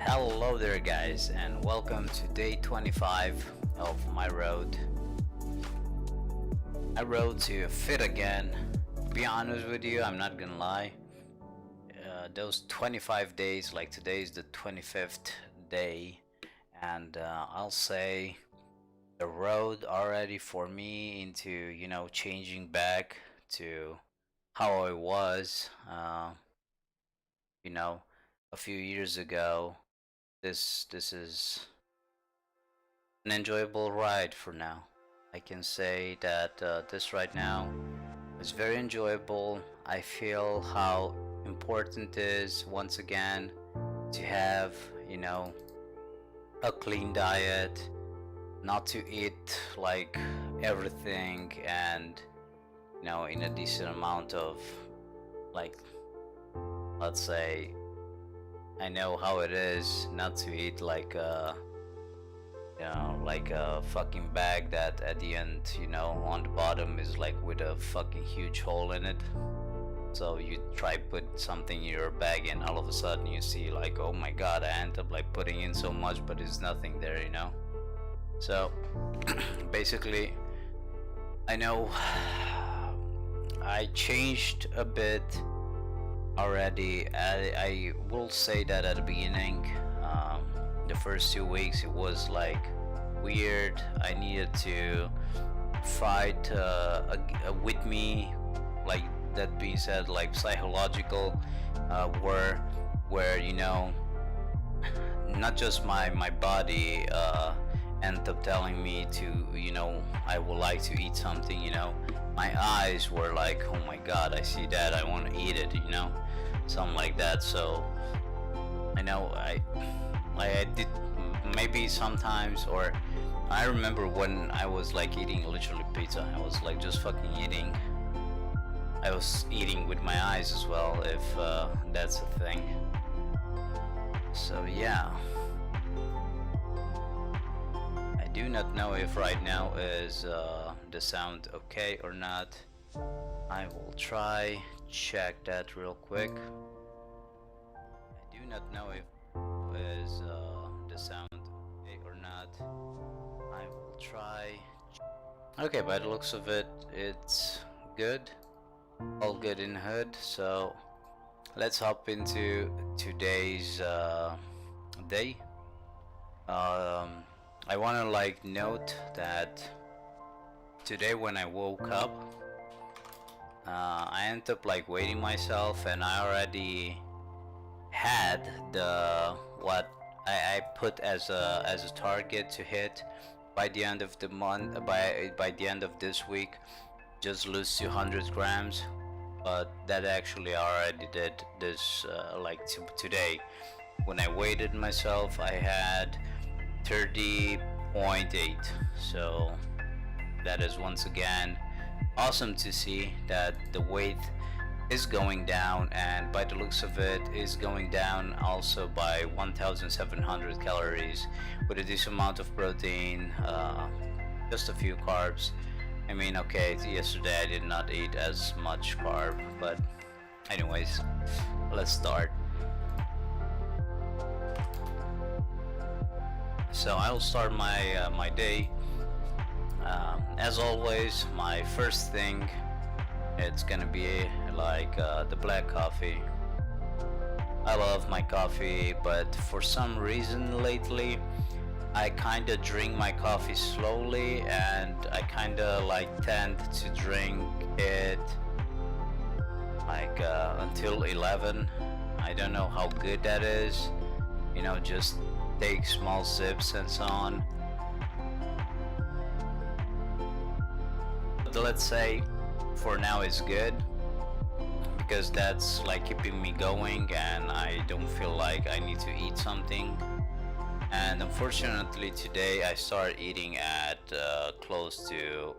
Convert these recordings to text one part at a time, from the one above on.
Hello there guys, and welcome to day 25 of my road. I rode to fit again. To be honest with you, I'm not gonna lie. Those 25 days, like today is the 25th day, and I'll say the road already for me into, you know, changing back to how I was, you know, a few years ago. This is an enjoyable ride for now. I can say that this right now is very enjoyable. I feel how important it is once again to have, you know, a clean diet, not to eat like everything, and you know, in a decent amount of, like, let's say, I know how it is not to eat like you know, like a fucking bag that at the end, you know, on the bottom is like with a fucking huge hole in it. So you try put something in your bag and all of a sudden you see like, oh my god, I end up like putting in so much but there's nothing there, you know. So basically, I know I changed a bit already. I will say that at the beginning, the first 2 weeks it was like weird. I needed to fight with me, like that being said, like psychological where you know, not just my body ended up telling me to, you know, I would like to eat something, you know. My eyes were like, oh my god, I see that, I want to eat it, you know, something like that. So I know I did maybe sometimes, or I remember when I was like eating literally pizza, I was like just fucking eating. I was eating with my eyes as well, if that's a thing. So yeah, I do not know if right now is the sound okay or not. I will try check that real quick. I do not know if is the sound okay or not. I will try. Okay, by the looks of it, it's good. All good in hood. So let's hop into today's day. I want to like note that today when I woke up, I ended up like weighing myself, and I already had the what I put as a target to hit by the end of the month, by the end of this week, just lose 200 grams. But that actually I already did this like today. When I weighed myself, I had 30.8. So that is once again awesome to see that the weight is going down, and by the looks of it is going down also by 1700 calories with a decent amount of protein, just a few carbs. I mean, okay, yesterday I did not eat as much carb, but anyways, let's start. So I'll start my day. As always, my first thing, it's gonna be like the black coffee. I love my coffee, but for some reason lately I kinda drink my coffee slowly, and I kinda like tend to drink it like until 11. I don't know how good that is, you know, just take small sips and so on. But let's say for now it's good, because that's like keeping me going and I don't feel like I need to eat something. And unfortunately today I started eating at close to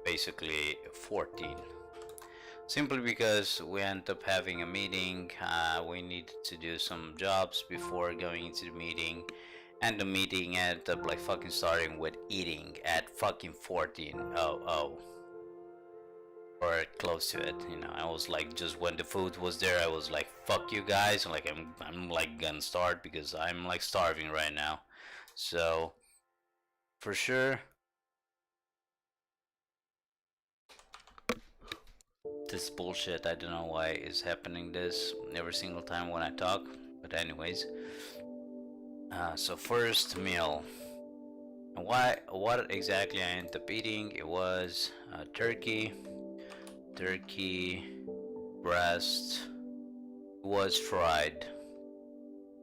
basically 14, simply because we ended up having a meeting. We needed to do some jobs before going into the meeting, and the meeting ended up like fucking starting with eating at fucking 14. Or close to it, you know. I was like, just when the food was there, I was like, fuck you guys, like I'm like gonna start, because I'm like starving right now. So for sure this bullshit, I don't know why is happening this every single time when I talk, but anyways, so first meal, what exactly I ended up eating, it was turkey breast. Was fried,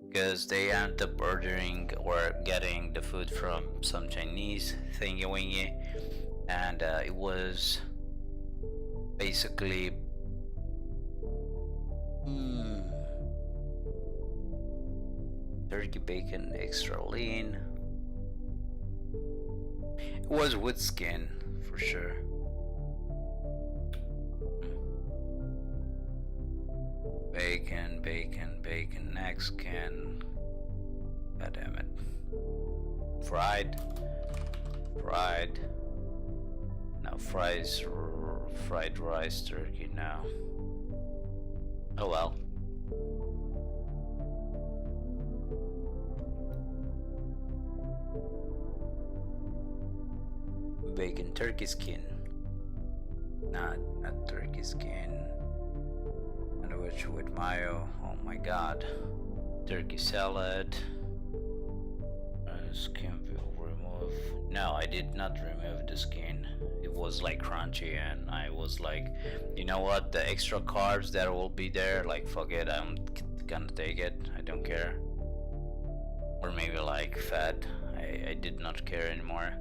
because they ended up ordering or getting the food from some Chinese thingy wingy, and it was basically turkey bacon extra lean. It was with skin for sure. Bacon, neck skin. God damn it. Fried. Now fried rice turkey now. Oh well. Bacon turkey skin. Not turkey skin. Sandwich with mayo. Oh my god. Turkey salad. Skin will remove. No, I did not remove the skin. It was like crunchy, and I was like, you know what, the extra carbs that will be there, like fuck it, I'm gonna take it, I don't care. Or maybe like fat, I did not care anymore.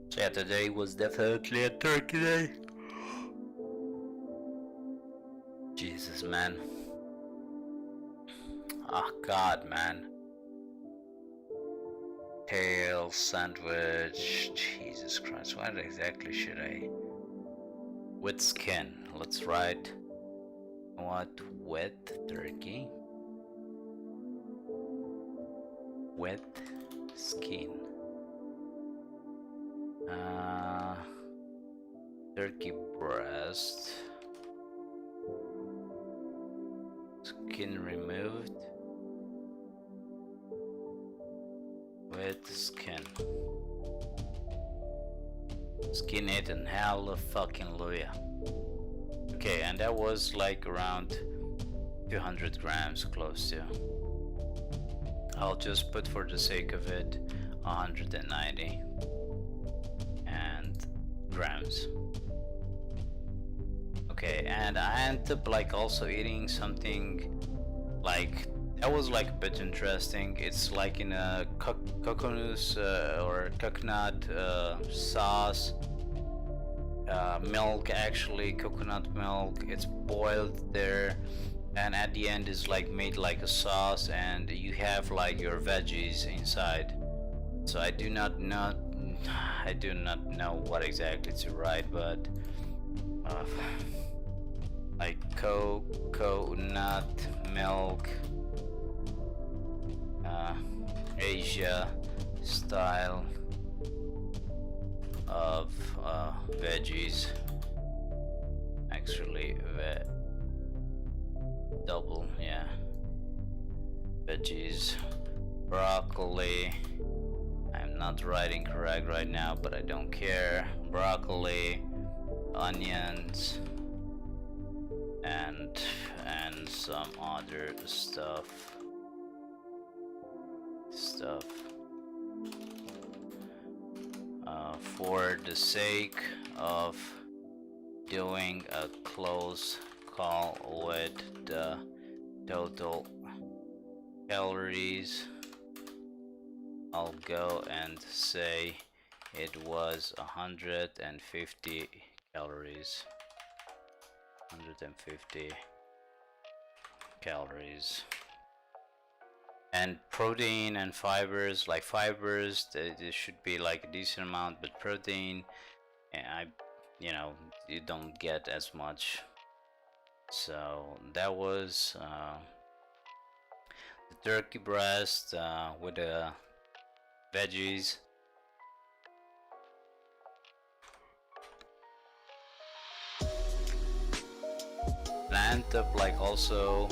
So yeah, today was definitely a turkey day. Jesus, man. Oh god, man. Kale sandwich. Jesus Christ, what exactly should I? With skin. Let's write what? With turkey. With skin. Turkey breast. Skin removed. With skin. Skin eaten, hallelujah. Okay, and that was like around 200 grams, close to. I'll just put, for the sake of it, 190 grams. Okay, and I ended up like also eating something like that was like a bit interesting. It's like in a coconut or coconut sauce, milk, actually coconut milk. It's boiled there, and at the end is like made like a sauce, and you have like your veggies inside. So I do not know what exactly to write, but like coconut milk, Asia style of veggies. Actually, double, yeah. Veggies, broccoli. I'm not writing correct right now, but I don't care. Broccoli, onions, and some other stuff. For the sake of doing a close call with the total calories, I'll go and say it was 150 calories. 150 calories. And protein and fibers, like fibers, there should be like a decent amount, but protein, you don't get as much. So that was the turkey breast with the veggies. Plant up like also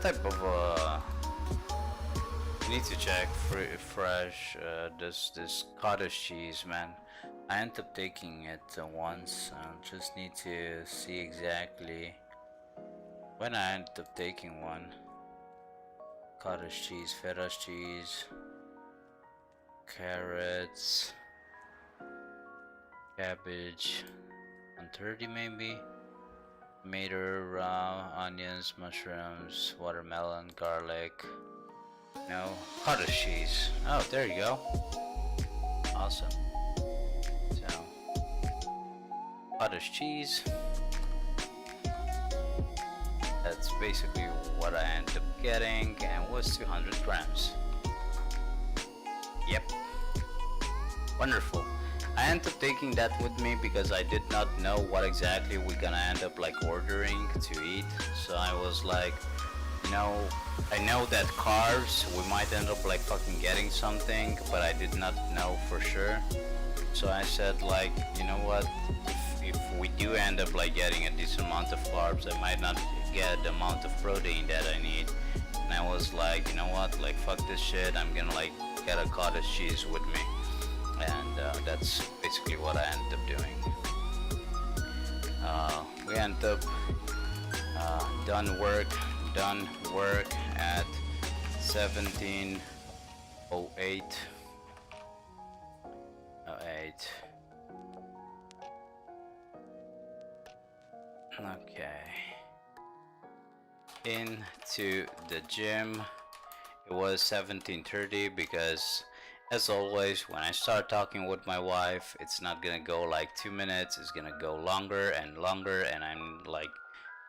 type of you need to check fresh this cottage cheese, man. I ended up taking it once. Just need to see exactly when I ended up taking one. Cottage cheese, feta cheese, carrots, cabbage, 130 maybe. Tomato, onions, mushrooms, watermelon, garlic. No, cottage cheese. Oh, there you go. Awesome. So, cottage cheese. That's basically what I ended up getting, and was 200 grams. Yep. Wonderful. I ended up taking that with me because I did not know what exactly we're gonna end up like ordering to eat. So I was like, I know that carbs, we might end up like fucking getting something, but I did not know for sure. So I said like, you know what, if we do end up like getting a decent amount of carbs, I might not get the amount of protein that I need. And I was like, you know what, like fuck this shit, I'm gonna like get a cottage cheese with me. And that's basically what I ended up doing. We ended up done work at 17:08. Okay. Into the gym. It was 17:30 because, as always, when I start talking with my wife, it's not gonna go like 2 minutes, it's gonna go longer and longer, and I'm like,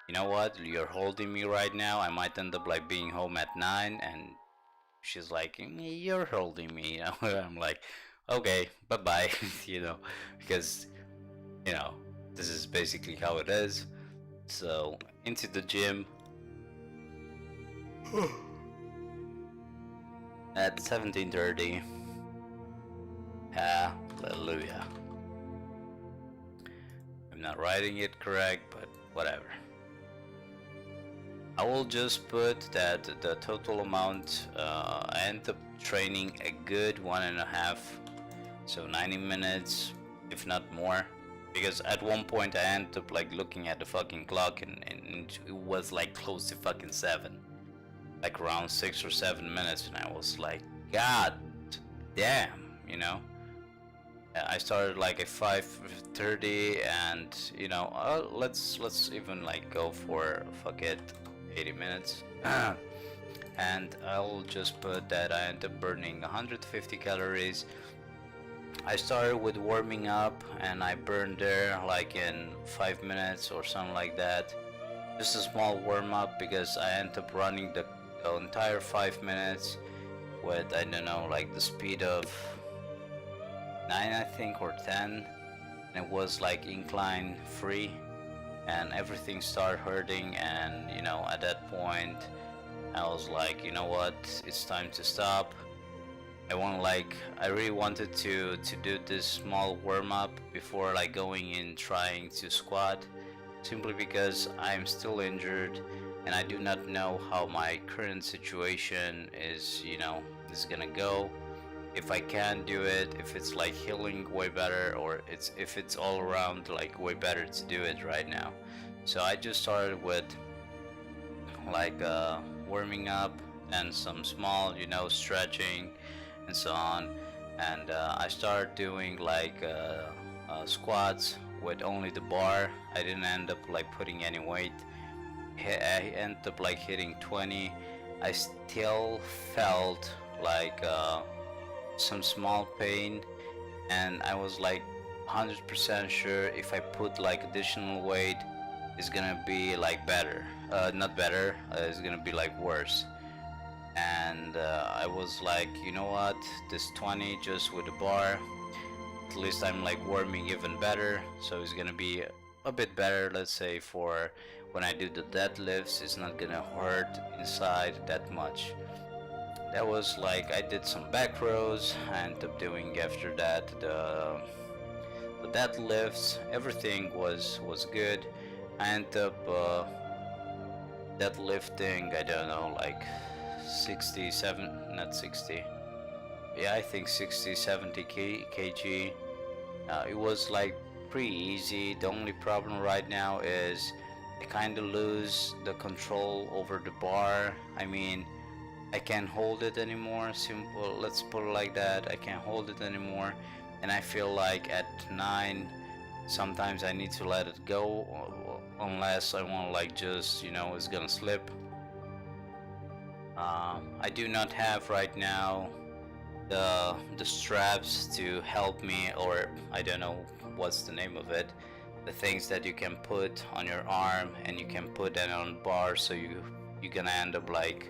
you know what, you're holding me right now, I might end up like being home at 9, and she's like, you're holding me, I'm like, okay, bye-bye, because, this is basically how it is. So, into the gym. At 17:30. Hallelujah. I'm not writing it correct, but whatever. I will just put that the total amount, I end up training a good 1.5, so 90 minutes, if not more. Because at one point I ended up like looking at the fucking clock and it was like close to fucking 7. Like around 6 or 7 minutes, and I was like, God damn, I started like at 5:30, and you know, let's even like go for, fuck it, 80 minutes. And I'll just put that I end up burning 150 calories. I started with warming up, and I burned there like in 5 minutes or something like that. Just a small warm up, because I end up running the entire 5 minutes with, I don't know, like the speed of 9, I think, or 10. And it was like incline free, and everything started hurting. And you know, at that point I was like, you know what, it's time to stop. I really wanted to do this small warm up before like going in trying to squat, simply because I'm still injured and I do not know how my current situation is, you know, is gonna go. If I can do it, if it's like healing way better, or if it's all around like way better to do it right now. So I just started with like warming up and some small, you know, stretching and so on. And I started doing like squats with only the bar. I didn't end up like putting any weight. I ended up like hitting 20. I still felt like some small pain, and I was like 100% sure if I put like additional weight, it's gonna be like better. Not better, it's gonna be like worse. And I was like, you know what, this 20 just with the bar, at least I'm like warming even better, so it's gonna be a bit better. Let's say for when I do the deadlifts, it's not gonna hurt inside that much. That was like, I did some back rows. I ended up doing after that the deadlifts. Everything was good. I ended up deadlifting, I don't know, like 67, not 60, yeah, I think 60 70 kg. It was like pretty easy. The only problem right now is I kind of lose the control over the bar. I mean, I can't hold it anymore. Simple, let's put it like that. I can't hold it anymore, and I feel like at 9 sometimes I need to let it go, unless I want to like just, you know, it's gonna slip. I do not have right now the straps to help me, or I don't know what's the name of it, the things that you can put on your arm and you can put that on bar, so you're gonna end up like,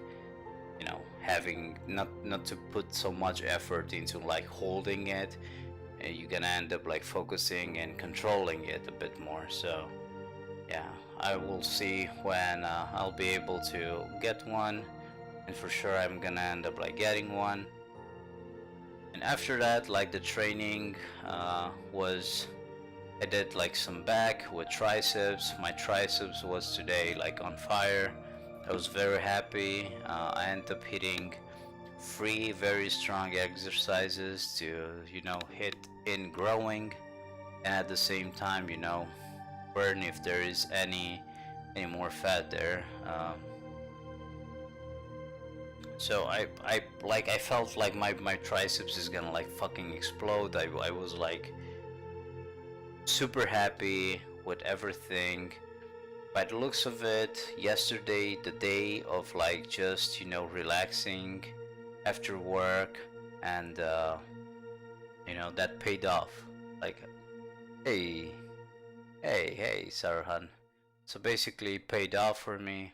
you know, having not to put so much effort into like holding it. You're gonna end up like focusing and controlling it a bit more. So yeah, I will see when I'll be able to get one, and for sure I'm gonna end up like getting one. And after that, like the training was, I did like some back with triceps. My triceps was today like on fire. I was very happy. I ended up hitting 3 very strong exercises to, you know, hit in growing, and at the same time, you know, burn if there is any more fat there. So I felt like my triceps is gonna like fucking explode. I was like super happy with everything. By the looks of it, yesterday, the day of like just, you know, relaxing after work, and you know, that paid off. Like, hey, hey, Sarhan. So basically, it paid off for me.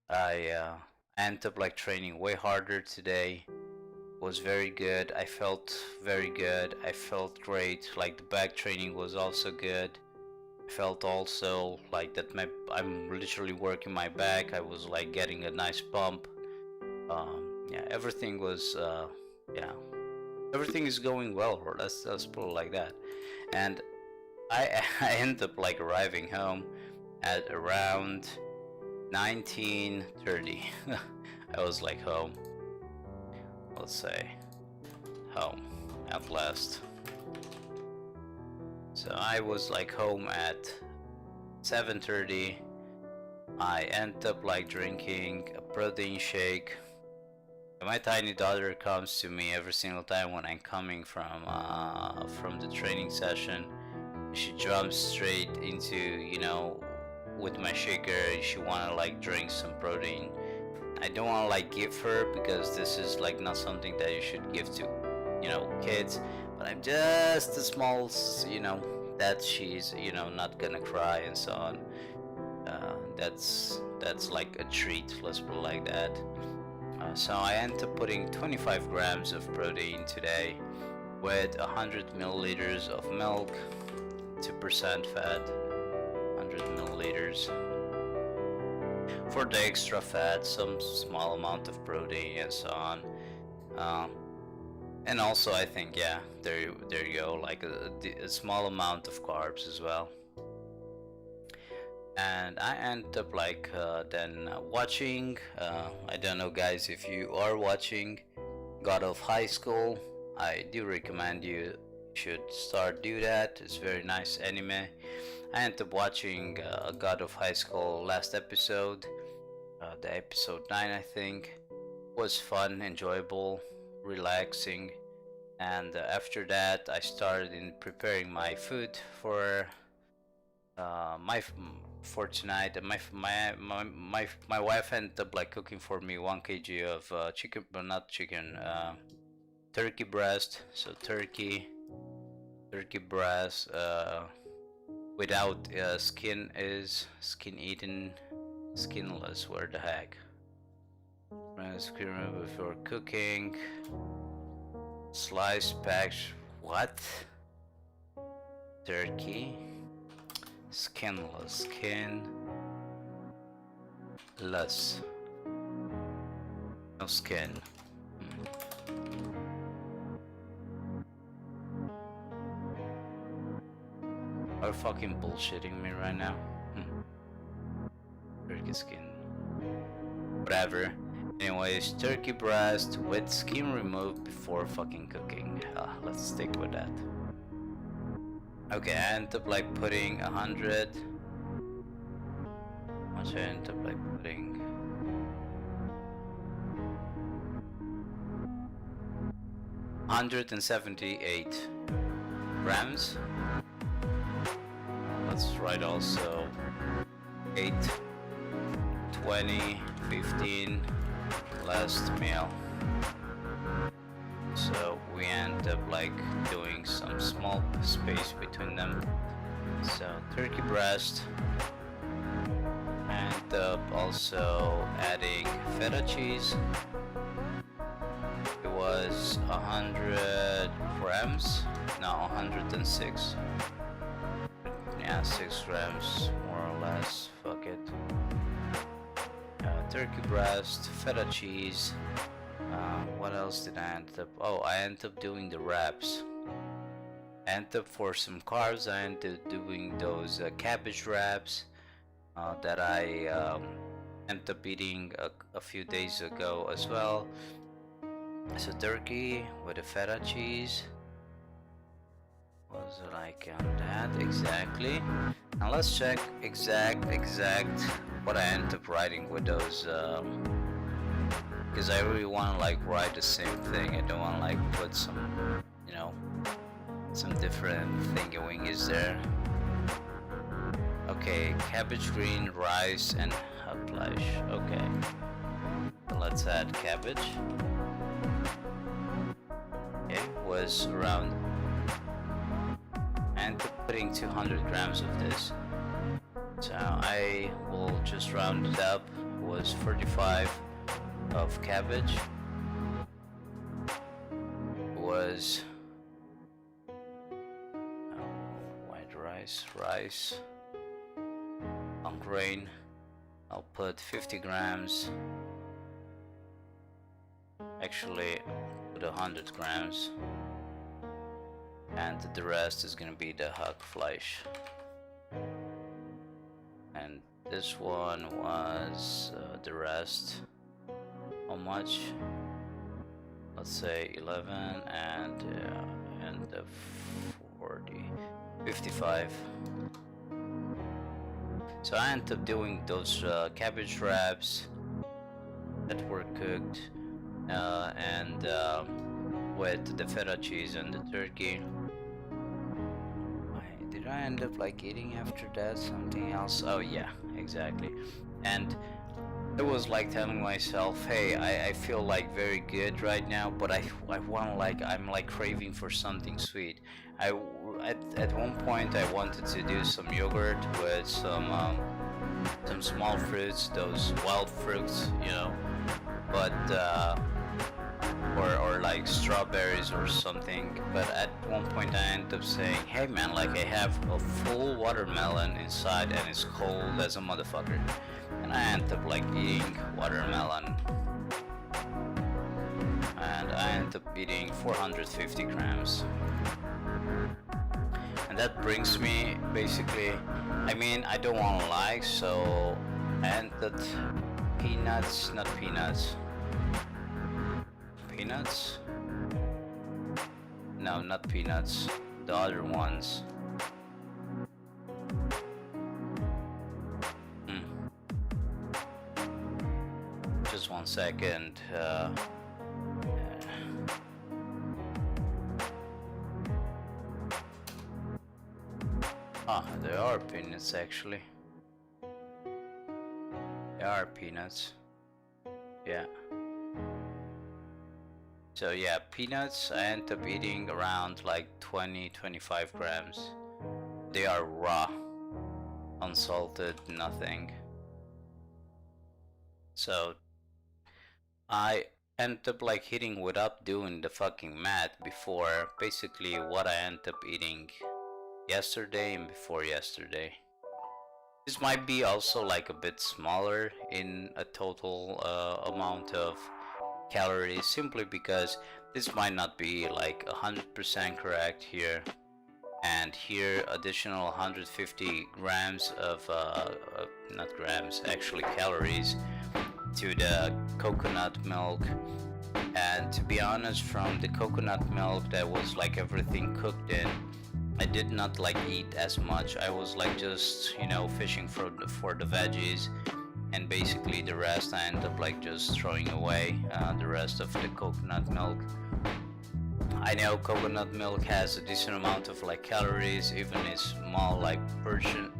I ended up like training way harder today. Was very good. I felt very good. I felt great. Like the back training was also good. I felt also like that I'm literally working my back. I was like getting a nice bump. Yeah, everything was yeah, everything is going well. Or let's put it like that. And I ended up like arriving home at around 19:30. I was like home. Let's say home at last. So I was like home at 7:30. I ended up like drinking a protein shake. My tiny daughter comes to me every single time when I'm coming from the training session. She jumps straight into, you know, with my shaker. She wanna like drink some protein. I don't wanna like give her, because this is like not something that you should give to, you know, kids. But I'm just a small, you know, that she's, you know, not gonna cry and so on. That's like a treat. Let's put it like that. So I end up putting 25 grams of protein today with 100 milliliters of milk, 2% fat, 100 milliliters. For the extra fat, some small amount of protein and so on. And also I think, yeah, there you go, like a small amount of carbs as well. And I end up like then watching, I don't know guys if you are watching God of High School. I do recommend you should start do that. It's very nice anime. I ended up watching God of High School last episode, the episode 9 I think. Was fun, enjoyable, relaxing. And after that I started in preparing my food for for tonight. My wife ended up like cooking for me 1 kg of chicken, but not chicken, turkey breast. So turkey breast without skin, is skin eaten, skinless. Where the heck? Skin removed before cooking. Slice packs. What? Turkey. Skinless. Skinless. No skin. Are you fucking bullshitting me right now? Turkey skin. Whatever. Anyways, turkey breast with skin removed before fucking cooking. Let's stick with that. Okay, I end up like putting 100. How much I end up like putting? $178 grams. Let's write also 8, 20, 15 last meal. So we end up like doing some small space between them. So turkey breast, and also adding feta cheese. It was 100 grams, no, 106. Yeah, 6 grams more or less. Fuck it. Turkey breast, feta cheese. What else did I end up? Oh, I ended up doing the wraps. Ended up for some carbs. I ended up doing those cabbage wraps that I ended up eating a few days ago as well. So turkey with the feta cheese. Was it like on that exactly? Now let's check exact what I ended up writing with those. Because I really want to like write the same thing. I don't want to like put some, you know, some different thing going is there. Okay, cabbage green, rice, and hackfleisch. Okay, so let's add cabbage. Okay, was around, and putting 200 grams of this. So I will just round it up. Was 45 of cabbage. Was white rice, on grain. I'll put 50 grams. Actually, put 100 grams, and the rest is gonna be the hackfleisch. And this one was the rest. How much? Let's say 11 and 40, 55. So I ended up doing those cabbage wraps that were cooked. and with the feta cheese and the turkey. Did I end up like eating after that something else? Oh yeah, exactly. And I was like telling myself, hey, I feel like very good right now, but I want like, I'm like craving for something sweet. At one point I wanted to do some yogurt with some small fruits, those wild fruits, you know, but or like strawberries or something. But at one point I ended up saying, hey man, like I have a full watermelon inside and it's cold as a motherfucker, and I ended up like eating watermelon, and I ended up eating 450 grams. And that brings me basically, I mean, I don't want to lie, so I ended peanuts, not peanuts. Peanuts? No, not peanuts. The other ones. Just 1 second. There are peanuts actually. There are peanuts. Yeah. So yeah, peanuts I end up eating around like 20-25 grams. They are raw, unsalted, nothing. So I end up like hitting without doing the fucking math before, basically what I end up eating yesterday and before yesterday. This might be also like a bit smaller in a total amount of calories, simply because this might not be like 100% correct here, and here additional 150 grams of not grams, actually calories to the coconut milk. And to be honest, from the coconut milk that was like everything cooked in, I did not like eat as much. I was like just, you know, fishing for the veggies, and basically the rest I end up like just throwing away the rest of the coconut milk. I know coconut milk has a decent amount of like calories, even in small like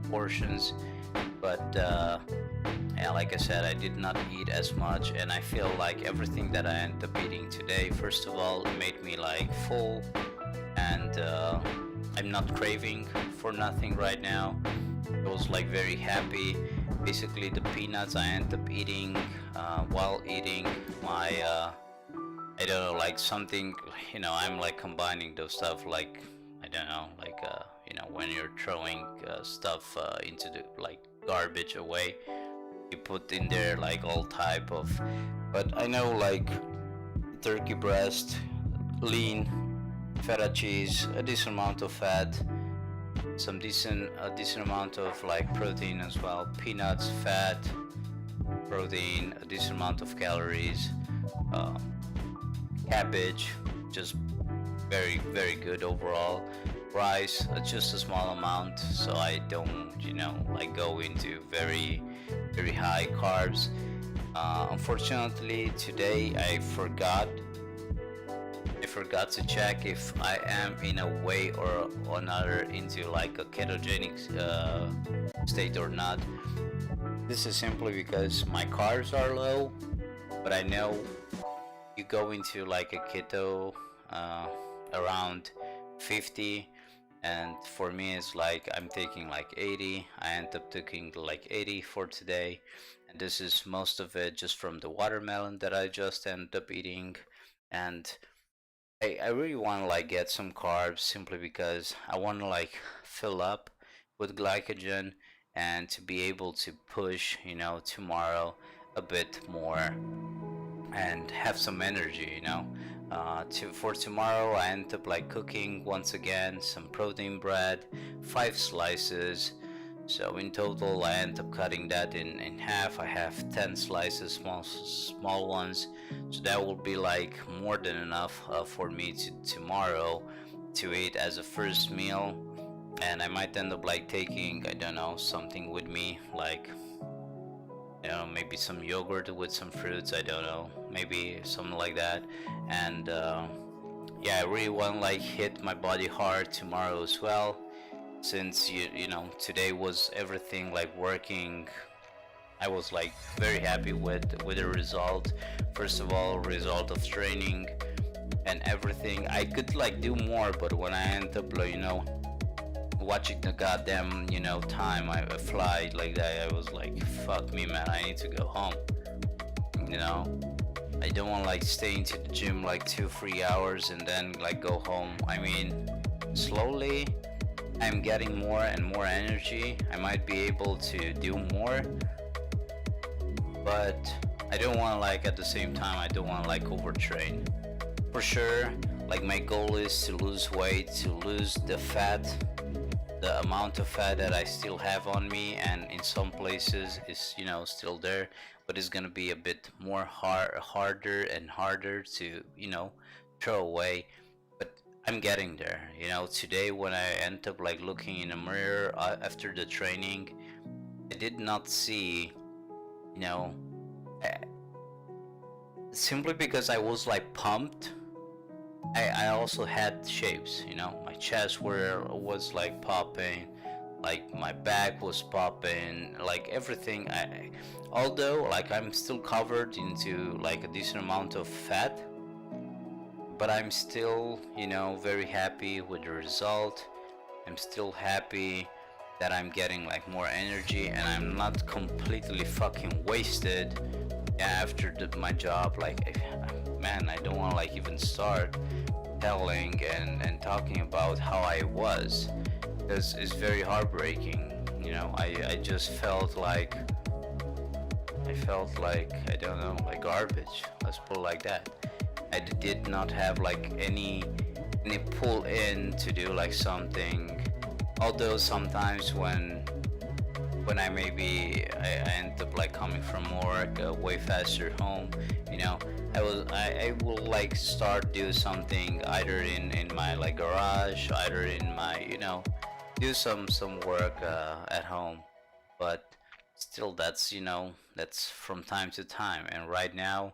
portions, but yeah, like I said, I did not eat as much, and I feel like everything that I ended up eating today, first of all, made me like full, and I'm not craving for nothing right now. I was like very happy. Basically the peanuts I end up eating while eating my I don't know, like something, you know, I'm like combining those stuff, like I don't know, like you know, when you're throwing stuff into the like garbage away, you put in there like all type of, but I know like turkey breast, lean, feta cheese, a decent amount of fat, a decent amount of like protein as well, peanuts, fat, protein, a decent amount of calories, cabbage, just very good overall, rice, just a small amount, so I don't, you know, like go into very high carbs. Unfortunately today I forgot to check if I am in a way or another into like a ketogenic state or not. This is simply because my carbs are low, but I know you go into like a keto around 50, and for me it's like I'm taking like 80. I end up taking like 80 for today, and this is most of it just from the watermelon that I just ended up eating. And I really want to like get some carbs, simply because I want to like fill up with glycogen and to be able to push, you know, tomorrow a bit more and have some energy, you know. For tomorrow I end up like cooking once again some protein bread, 5 slices. So in total I end up cutting that in half. I have 10 slices, small ones, so that will be like more than enough for me tomorrow to eat as a first meal. And I might end up like taking, I don't know, something with me, like, you don't know, maybe some yogurt with some fruits, I don't know, maybe something like that. And yeah, I really want to like hit my body hard tomorrow as well, since you know today was everything like working. I was like very happy with the result. First of all, result of training and everything. I could like do more, but when I end up like, watching the goddamn time I fly like that, I was like, fuck me, man, I need to go home. I don't want like stay into the gym like 2-3 hours and then like go home. I mean, slowly I'm getting more and more energy. I might be able to do more, but I don't want to like at the same time I don't want to like overtrain. For sure, like my goal is to lose weight, to lose the fat, the amount of fat that I still have on me, and in some places is still there, but it's gonna be a bit more harder and harder to throw away. But I'm getting there. Today when I end up like looking in a mirror after the training, I did not see simply because I was like pumped. I also had shapes, my chest was like popping, like my back was popping, like everything. Although like I'm still covered into like a decent amount of fat, but I'm still very happy with the result. I'm still happy that I'm getting like more energy, and I'm not completely fucking wasted after my job. Like, man, I don't want to like even start telling and talking about how I was, because it's very heartbreaking. I just felt like I don't know, like garbage, let's put it like that. I did not have like any pull in to do like something. Although sometimes when I end up like coming from work way faster home, I will like start do something either in my like garage, either in my do some work at home. But still, that's that's from time to time. And right now,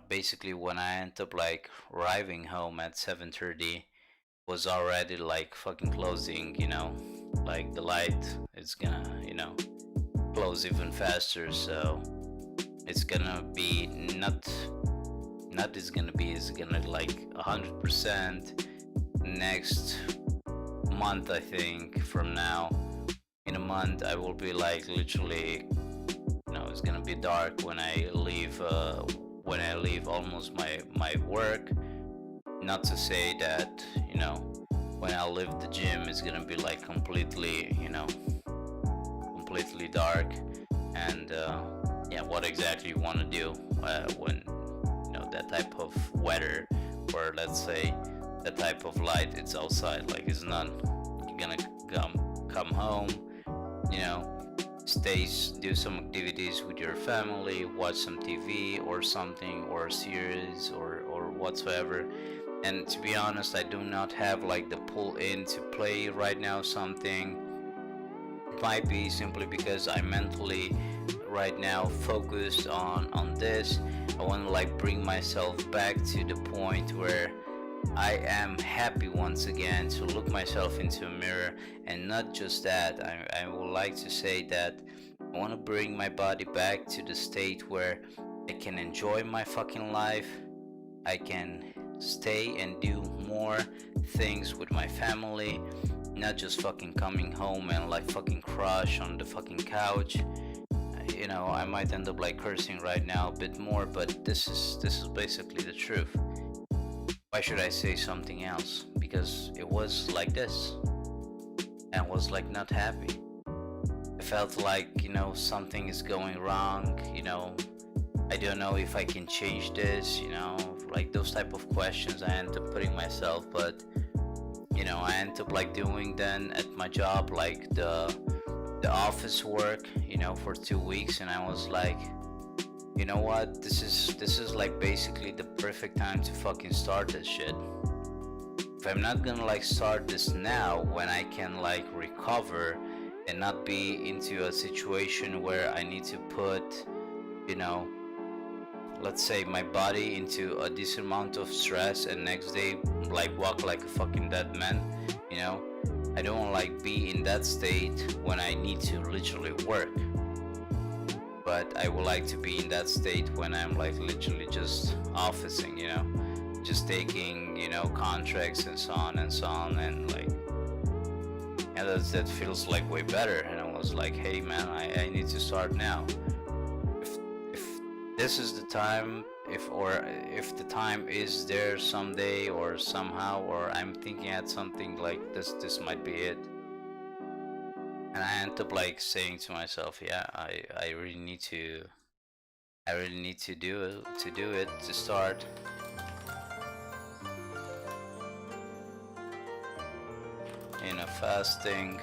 basically when I end up like arriving home at 7:30, was already like fucking closing. Like the light is gonna close even faster, so it's gonna be it's gonna like 100% next month. I think from now, in a month I will be like literally it's gonna be dark when I leave almost my work. Not to say that when I leave the gym it's gonna be like completely dark. And yeah, what exactly you want to do when that type of weather, or let's say the type of light it's outside, like it's not, you're gonna come home, do some activities with your family, watch some TV or something, or a series or whatsoever. And to be honest, I do not have like the pull in to play right now something. It might be simply because I'm mentally right now focused on this. I want to like bring myself back to the point where I am happy once again to look myself into a mirror. And not just that, I would like to say that I want to bring my body back to the state where I can enjoy my fucking life. I can stay and do more things with my family, not just fucking coming home and like fucking crash on the fucking couch. I might end up like cursing right now a bit more, but this is basically the truth. Why should I say something else? Because it was like this, and was like not happy. I felt like something is going wrong. I don't know if I can change this. Like those type of questions I end up putting myself. But I end up like doing then at my job like the office work for 2 weeks, and I was like, you know what, this is like basically the perfect time to fucking start this shit. If I'm not gonna like start this now when I can like recover and not be into a situation where I need to put, you know, let's say my body into a decent amount of stress and next day like walk like a fucking dead man, you know. I don't like be in that state when I need to literally work, but I would like to be in that state when I'm like literally just officing, you know, just taking, you know, contracts and so on and so on, and like, yeah, that feels like way better. And I was like, hey man, I need to start now. If this is the time, if the time is there someday or somehow, or I'm thinking at something like this might be it. And I end up like saying to myself, yeah, I really need to do it to start. You know, fasting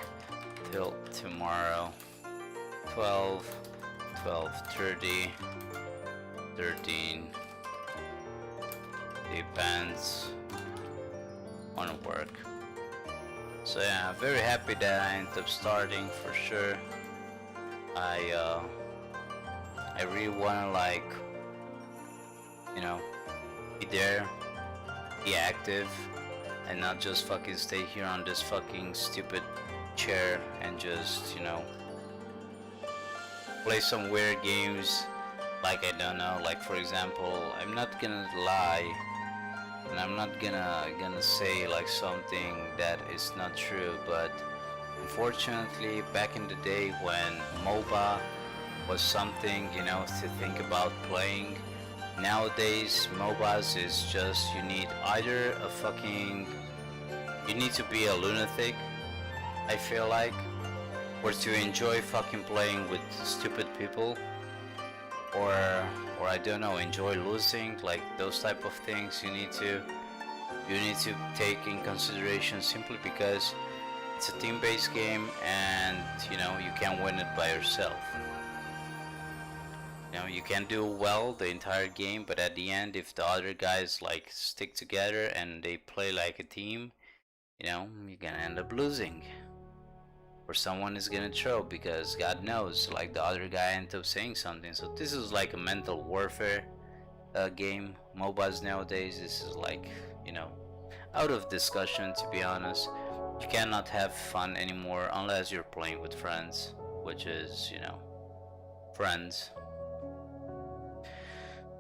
till tomorrow, 12:30, 13, depends on work. So yeah, I'm very happy that I ended up starting for sure. I really wanna like, you know, be there, be active, and not just fucking stay here on this fucking stupid chair and just, you know, play some weird games like, I don't know, like for example, I'm not gonna lie, and I'm not gonna say like something that is not true, but unfortunately back in the day when Moba was something, you know, to think about playing, nowadays MOBAs is just, you need either a fucking, you need to be a lunatic, I feel like, or to enjoy fucking playing with stupid people, or I don't know, enjoy losing, like those type of things. You need to take in consideration, simply because it's a team-based game, and you know, you can't win it by yourself. You know, you can do well the entire game, but at the end, if the other guys like stick together and they play like a team, you know, you're gonna end up losing, or someone is gonna throw, because God knows, like the other guy ended up saying something. So this is like a mental warfare game. MOBAs nowadays, this is like, you know, out of discussion, to be honest. You cannot have fun anymore unless you're playing with friends, which is, you know, friends.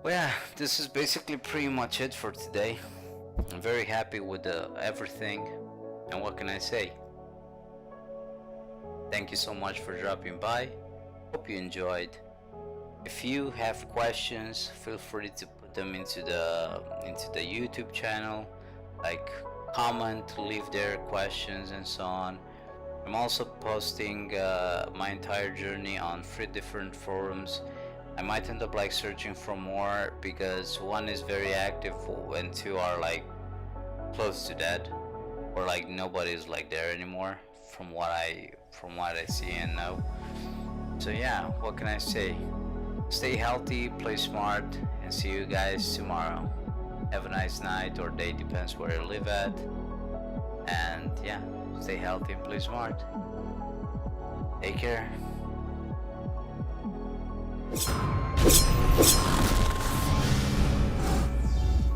Well, yeah, this is basically pretty much it for today. I'm very happy with everything, and what can I say? Thank you so much for dropping by. Hope you enjoyed. If you have questions, feel free to put them into the YouTube channel, like comment, leave their questions and so on. I'm also posting my entire journey on 3 different forums. I might end up like searching for more, because 1 is very active and 2 are like close to dead, or like nobody's like there anymore from what I see and know. So yeah, what can I say? Stay healthy, play smart, and see you guys tomorrow. Have a nice night or day, depends where you live at. And yeah, stay healthy and play smart. Take care.